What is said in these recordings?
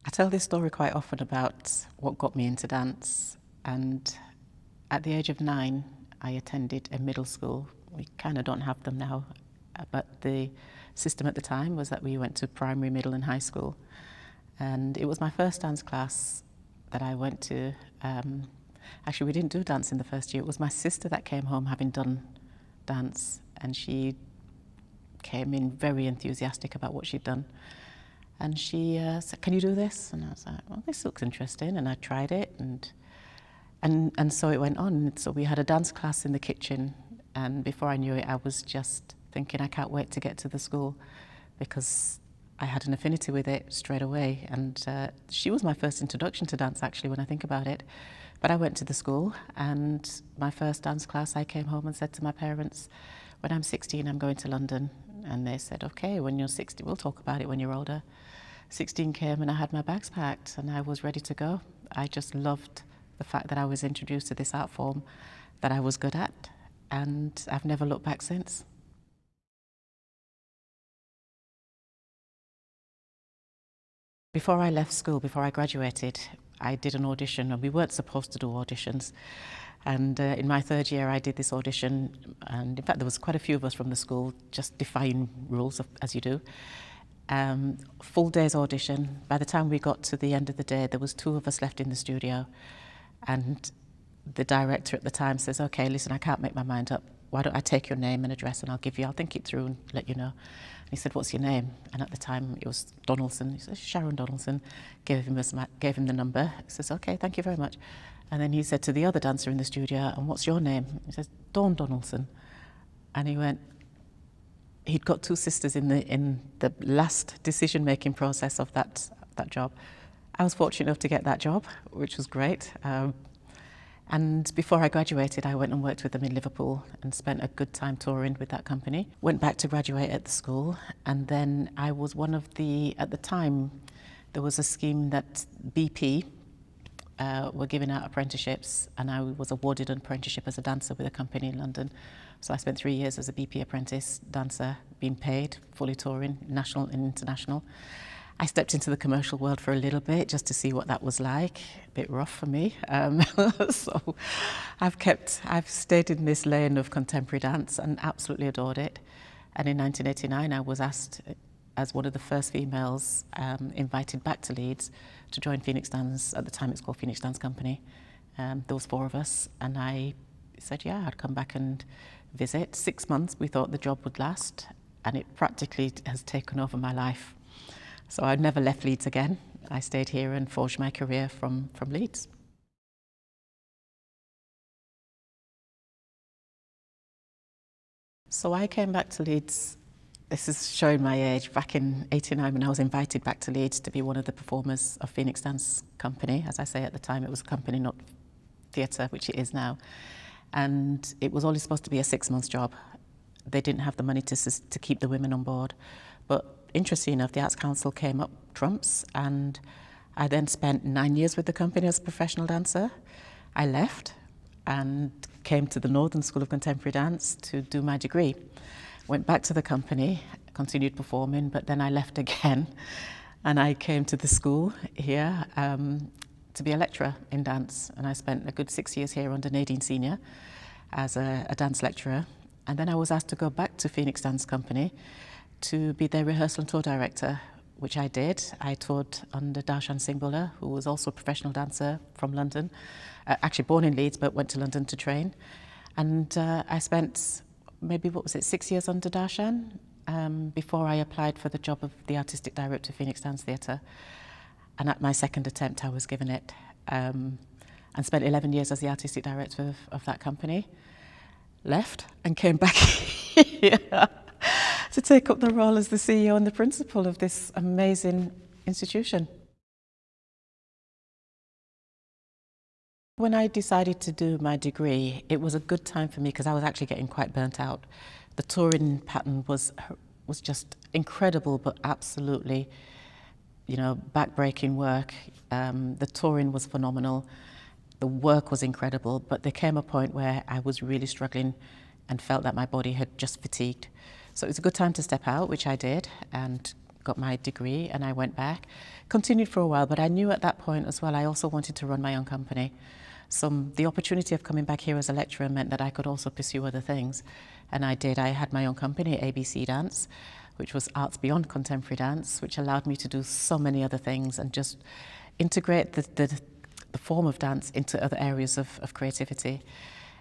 I tell this story quite often about what got me into dance, and at the age of 9 I attended a middle school. We kind of don't have them now, but the system at the time was that we went to primary, middle and high school, and it was my first dance class that I went to. Actually, we didn't do dance in the first year. It was my sister that came home having done dance, and she came in very enthusiastic about what she'd done. And she said, "Can you do this?" And I was like, "Well, this looks interesting." And I tried it, and so it went on. So we had a dance class in the kitchen, and before I knew it, I was just thinking, I can't wait to get to the school, because I had an affinity with it straight away. And she was my first introduction to dance, actually, when I think about it. But I went to the school, and my first dance class, I came home and said to my parents, "When I'm 16, I'm going to London." And they said, "Okay, when you're 60, we'll talk about it when you're older." 16 came and I had my bags packed and I was ready to go. I just loved the fact that I was introduced to this art form that I was good at, and I've never looked back since. Before I left school, before I graduated, I did an audition, and we weren't supposed to do auditions. And in my third year, I did this audition, and in fact, there was quite a few of us from the school just defying rules, as you do. Full day's audition. By the time we got to the end of the day, there was 2 of us left in the studio, and the director at the time says, "Okay, listen, I can't make my mind up. Why don't I take your name and address, and I'll think it through and let you know." And he said, "What's your name?" And at the time it was Donaldson. He says, "Sharon Donaldson." Gave him the number. He says, "Okay, thank you very much." And then he said to the other dancer in the studio, "And what's your name?" He says, "Dawn Donaldson." And he went, he'd got 2 sisters in the last decision-making process of that job. I was fortunate enough to get that job, which was great. And before I graduated, I went and worked with them in Liverpool and spent a good time touring with that company. Went back to graduate at the school, and then I was one of at the time, there was a scheme that BP were giving out apprenticeships, and I was awarded an apprenticeship as a dancer with a company in London. So I spent 3 years as a BP apprentice dancer, being paid, fully touring, national and international. I stepped into the commercial world for a little bit just to see what that was like. A bit rough for me. So I've stayed in this lane of contemporary dance and absolutely adored it. And in 1989, I was asked, as one of the first females, invited back to Leeds to join Phoenix Dance. At the time, it's called Phoenix Dance Company. There was 4 of us, and I said, yeah, I'd come back and visit. 6 months, we thought the job would last, and it practically has taken over my life. So I never left Leeds again. I stayed here and forged my career from Leeds. So I came back to Leeds, this is showing my age, back in '89 when I was invited back to Leeds to be one of the performers of Phoenix Dance Company. As I say, at the time it was a company, not theatre, which it is now. And it was only supposed to be a 6-month job. They didn't have the money to keep the women on board. But interestingly enough, the Arts Council came up trumps, and I then spent 9 years with the company as a professional dancer. I left and came to the Northern School of Contemporary Dance to do my degree. Went back to the company, continued performing, but then I left again, and I came to the school here to be a lecturer in dance. And I spent a good 6 years here under Nadine Senior as a dance lecturer. And then I was asked to go back to Phoenix Dance Company to be their rehearsal and tour director, which I did. I toured under Darshan Singhbula, who was also a professional dancer from London, actually born in Leeds, but went to London to train. And I spent maybe, 6 years under Darshan before I applied for the job of the artistic director of Phoenix Dance Theatre. And at my second attempt, I was given it, and spent 11 years as the artistic director of that company. Left and came back here to take up the role as the CEO and the principal of this amazing institution. When I decided to do my degree, it was a good time for me because I was actually getting quite burnt out. The touring pattern was just incredible, but absolutely, back-breaking work. The touring was phenomenal. The work was incredible, but there came a point where I was really struggling and felt that my body had just fatigued. So it was a good time to step out, which I did, and got my degree and I went back. Continued for a while, but I knew at that point as well I also wanted to run my own company. So the opportunity of coming back here as a lecturer meant that I could also pursue other things. And I did. I had my own company, ABC Dance, which was arts beyond contemporary dance, which allowed me to do so many other things and just integrate the form of dance into other areas of creativity.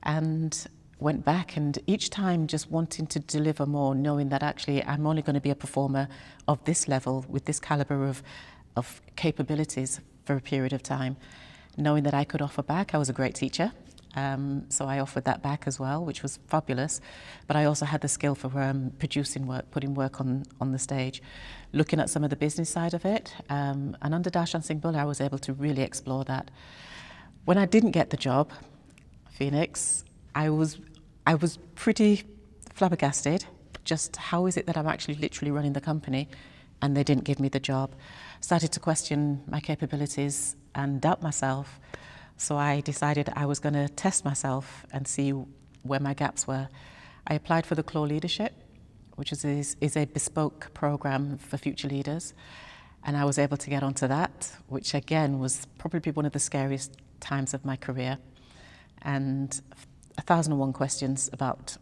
And went back, and each time just wanting to deliver more, knowing that actually I'm only going to be a performer of this level with this caliber of capabilities for a period of time. Knowing that I could offer back, I was a great teacher, so I offered that back as well, which was fabulous. But I also had the skill for producing work, putting work on the stage, looking at some of the business side of it. And under Dash and Sing Buller, I was able to really explore that. When I didn't get the job, Phoenix, I was pretty flabbergasted. Just how is it that I'm actually literally running the company and they didn't give me the job? Started to question my capabilities and doubt myself. So I decided I was going to test myself and see where my gaps were. I applied for the Clore Leadership, which is a bespoke program for future leaders. And I was able to get onto that, which again was probably one of the scariest times of my career. And 1,001 questions about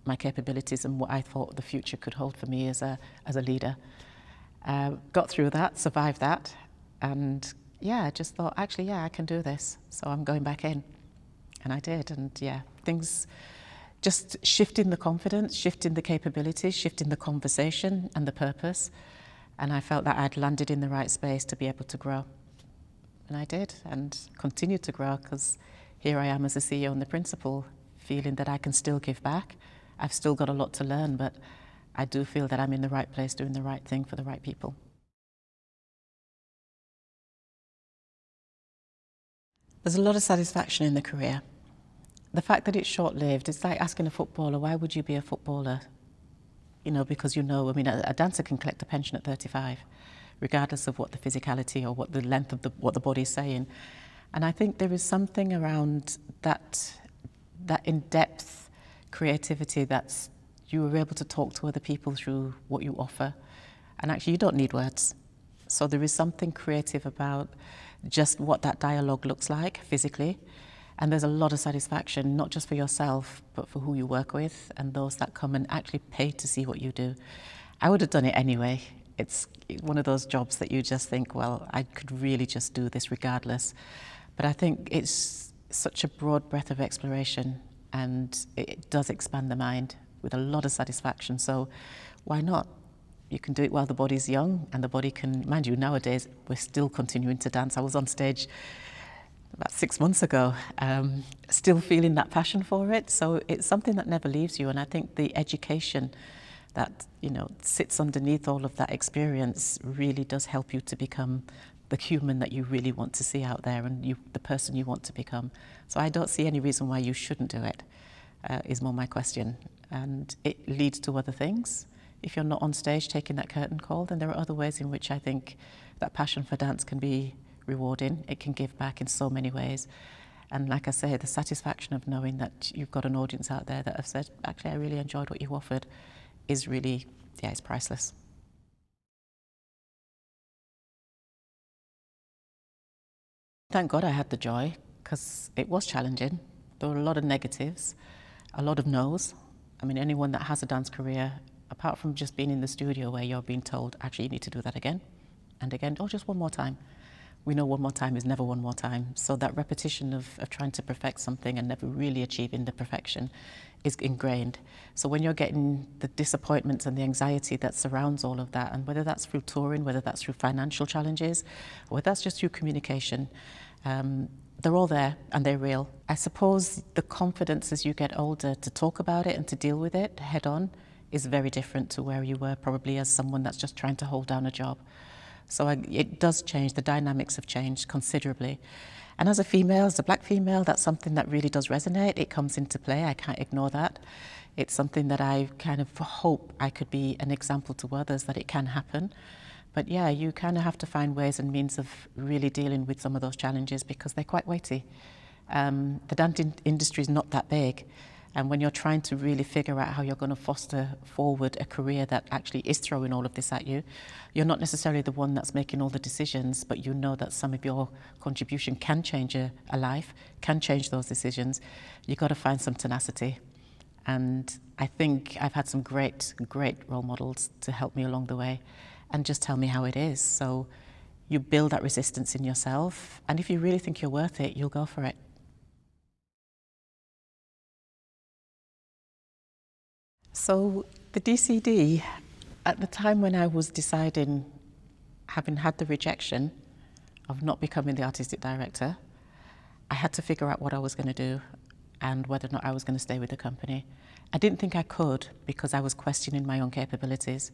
my capabilities and what I thought the future could hold for me as a leader. Got through that, survived that, and I just thought, actually, I can do this. So I'm going back in. And I did. And things just shifting the confidence, shifting the capabilities, shifting the conversation and the purpose. And I felt that I'd landed in the right space to be able to grow. And I did, and continued to grow, because here I am as a CEO and the principal, feeling that I can still give back. I've still got a lot to learn, but I do feel that I'm in the right place, doing the right thing for the right people. There's a lot of satisfaction in the career. The fact that it's short-lived, it's like asking a footballer, why would you be a footballer? Because a dancer can collect a pension at 35, regardless of what the physicality or what the length of what the body's saying. And I think there is something around that in-depth creativity that's you were able to talk to other people through what you offer. And actually, you don't need words. So there is something creative about just what that dialogue looks like physically. And there's a lot of satisfaction, not just for yourself, but for who you work with and those that come and actually pay to see what you do. I would have done it anyway. It's one of those jobs that you just think, well, I could really just do this regardless. But I think it's such a broad breadth of exploration, and it does expand the mind with a lot of satisfaction. So why not? You can do it while the body's young, and the body can, mind you, nowadays we're still continuing to dance. I was on stage about 6 months ago, still feeling that passion for it. So it's something that never leaves you. And I think the education that, sits underneath all of that experience really does help you to become the human that you really want to see out there, and the person you want to become. So I don't see any reason why you shouldn't do it, is more my question. And it leads to other things. If you're not on stage taking that curtain call, then there are other ways in which I think that passion for dance can be rewarding. It can give back in so many ways. And like I say, the satisfaction of knowing that you've got an audience out there that have said, actually, I really enjoyed what you offered, is really, it's priceless. Thank God I had the joy, because it was challenging. There were a lot of negatives, a lot of no's. I mean, anyone that has a dance career, apart from just being in the studio where you're being told, actually, you need to do that again and again, or just one more time. We know one more time is never one more time. So that repetition of trying to perfect something and never really achieving the perfection is ingrained. So when you're getting the disappointments and the anxiety that surrounds all of that, and whether that's through touring, whether that's through financial challenges, or whether that's just through communication, they're all there and they're real. I suppose the confidence as you get older to talk about it and to deal with it head on is very different to where you were probably as someone that's just trying to hold down a job. So it does change, the dynamics have changed considerably. And as a female, as a black female, that's something that really does resonate. It comes into play, I can't ignore that. It's something that I kind of hope I could be an example to others that it can happen. But you kind of have to find ways and means of really dealing with some of those challenges because they're quite weighty. The dance industry is not that big. And when you're trying to really figure out how you're going to foster forward a career that actually is throwing all of this at you, you're not necessarily the one that's making all the decisions, but you know that some of your contribution can change a life, can change those decisions. You've got to find some tenacity. And I think I've had some great role models to help me along the way and just tell me how it is. So you build that resistance in yourself, and if you really think you're worth it, you'll go for it. So the DCD, at the time when I was deciding, having had the rejection of not becoming the artistic director, I had to figure out what I was going to do and whether or not I was going to stay with the company. I didn't think I could because I was questioning my own capabilities.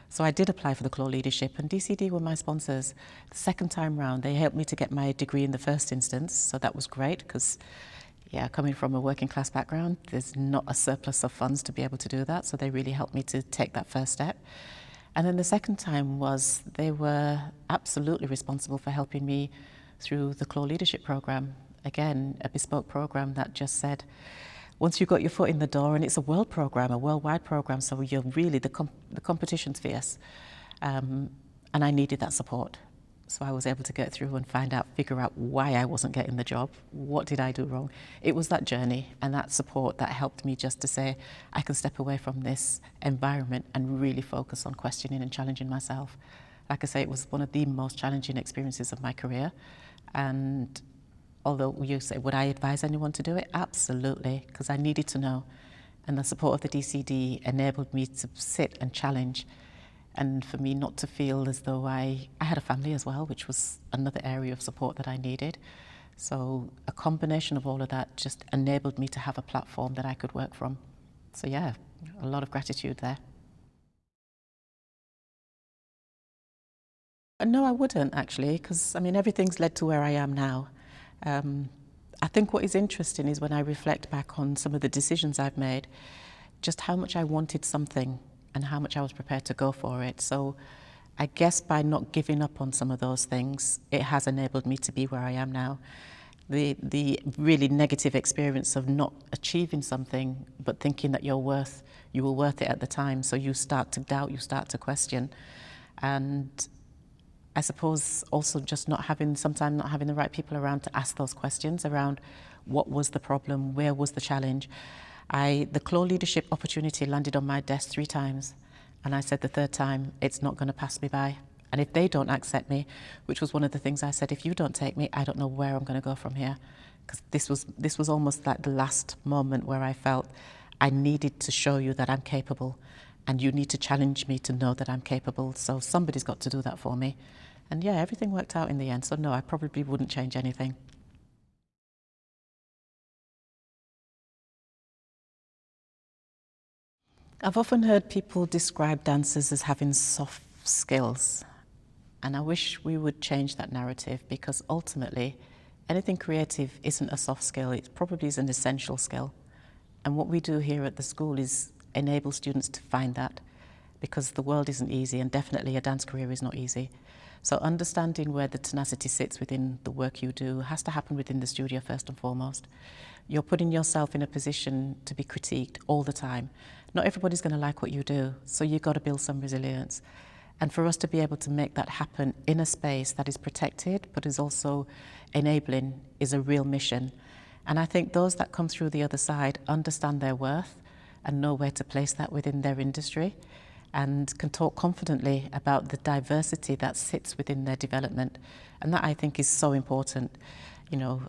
So I did apply for the Clore Leadership, and DCD were my sponsors. The second time round, they helped me to get my degree in the first instance, so that was great because, yeah, coming from a working class background, there's not a surplus of funds to be able to do that, so they really helped me to take that first step. And then the second time was they were absolutely responsible for helping me through the Clore Leadership Programme. Again, a bespoke programme that just said, once you've got your foot in the door, and it's a world programme, a worldwide programme, so you're really, the competition's fierce. And I needed that support. So I was able to get through and figure out why I wasn't getting the job. What did I do wrong? It was that journey and that support that helped me just to say, I can step away from this environment and really focus on questioning and challenging myself. Like I say, it was one of the most challenging experiences of my career. And although you say, would I advise anyone to do it? Absolutely, because I needed to know. And the support of the DCD enabled me to sit and challenge, and for me not to feel as though I had a family as well, which was another area of support that I needed. So a combination of all of that just enabled me to have a platform that I could work from. So yeah, a lot of gratitude there. No, I wouldn't actually, because I mean, everything's led to where I am now. I think what is interesting is when I reflect back on some of the decisions I've made, just how much I wanted something and how much I was prepared to go for it. So I guess by not giving up on some of those things, it has enabled me to be where I am now. The really negative experience of not achieving something, but thinking that you were worth it at the time, so you start to doubt, you start to question. And I suppose also just sometimes not having the right people around to ask those questions around what was the problem, where was the challenge. The Clore Leadership opportunity landed on my desk 3 times, and I said the third time, it's not going to pass me by. And if they don't accept me, which was one of the things I said, if you don't take me, I don't know where I'm going to go from here. Because this was almost like the last moment where I felt I needed to show you that I'm capable, and you need to challenge me to know that I'm capable. So somebody's got to do that for me. And yeah, everything worked out in the end. So no, I probably wouldn't change anything. I've often heard people describe dancers as having soft skills. And I wish we would change that narrative, because ultimately, anything creative isn't a soft skill. It probably is an essential skill. And what we do here at the school is enable students to find that, because the world isn't easy, and definitely a dance career is not easy. So understanding where the tenacity sits within the work you do has to happen within the studio first and foremost. You're putting yourself in a position to be critiqued all the time. Not everybody's going to like what you do, so you've got to build some resilience. And for us to be able to make that happen in a space that is protected but is also enabling is a real mission. And I think those that come through the other side understand their worth and know where to place that within their industry, and can talk confidently about the diversity that sits within their development. And that, I think, is so important. You know,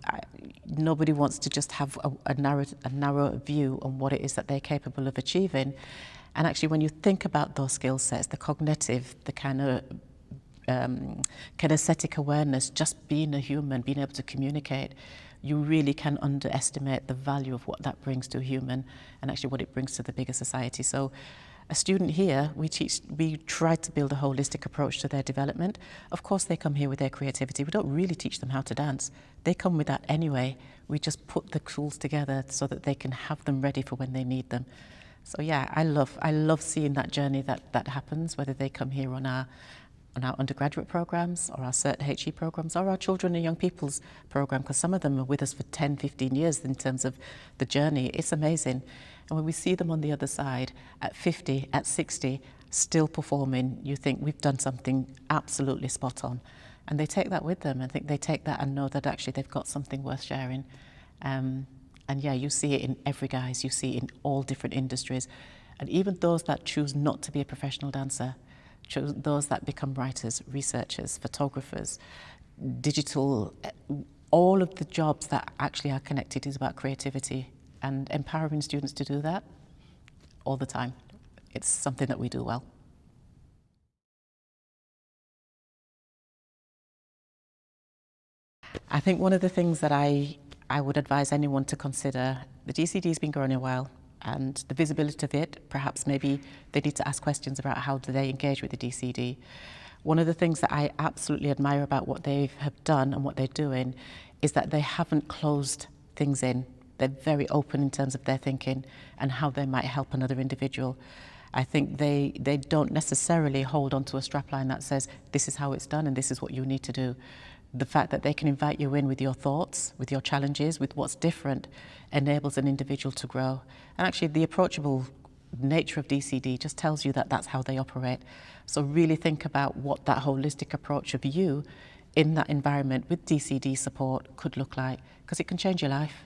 nobody wants to just have a narrow view on what it is that they're capable of achieving. And actually, when you think about those skill sets, the cognitive, the kind of kinesthetic awareness, just being a human, being able to communicate, you really can underestimate the value of what that brings to a human, and actually what it brings to the bigger society. So a student here, we try to build a holistic approach to their development. Of course, they come here with their creativity. We don't really teach them how to dance. They come with that anyway. We just put the tools together so that they can have them ready for when they need them. So yeah, I love seeing that journey that happens, whether they come here on our on our undergraduate programs or our Cert HE programs or our children and young people's program, because some of them are with us for 10, 15 years in terms of the journey. It's amazing. And when we see them on the other side at 50, at 60, still performing, you think we've done something absolutely spot on. And they take that with them. I think they take that and know that actually they've got something worth sharing. And yeah, you see it in every guise, you see it in all different industries. And even those that choose not to be a professional dancer, those that become writers, researchers, photographers, digital, all of the jobs that actually are connected is about creativity and empowering students to do that all the time. It's something that we do well. I think one of the things that I would advise anyone to consider, the DCD has been growing a while, and the visibility of it, perhaps maybe they need to ask questions about how do they engage with the DCD. One of the things that I absolutely admire about what they have done and what they're doing is that they haven't closed things in. They're very open in terms of their thinking and how they might help another individual. I think they don't necessarily hold on to a strapline that says this is how it's done and this is what you need to do. The fact that they can invite you in with your thoughts, with your challenges, with what's different, enables an individual to grow. And actually the approachable nature of DCD just tells you that that's how they operate. So really think about what that holistic approach of you in that environment with DCD support could look like, because it can change your life.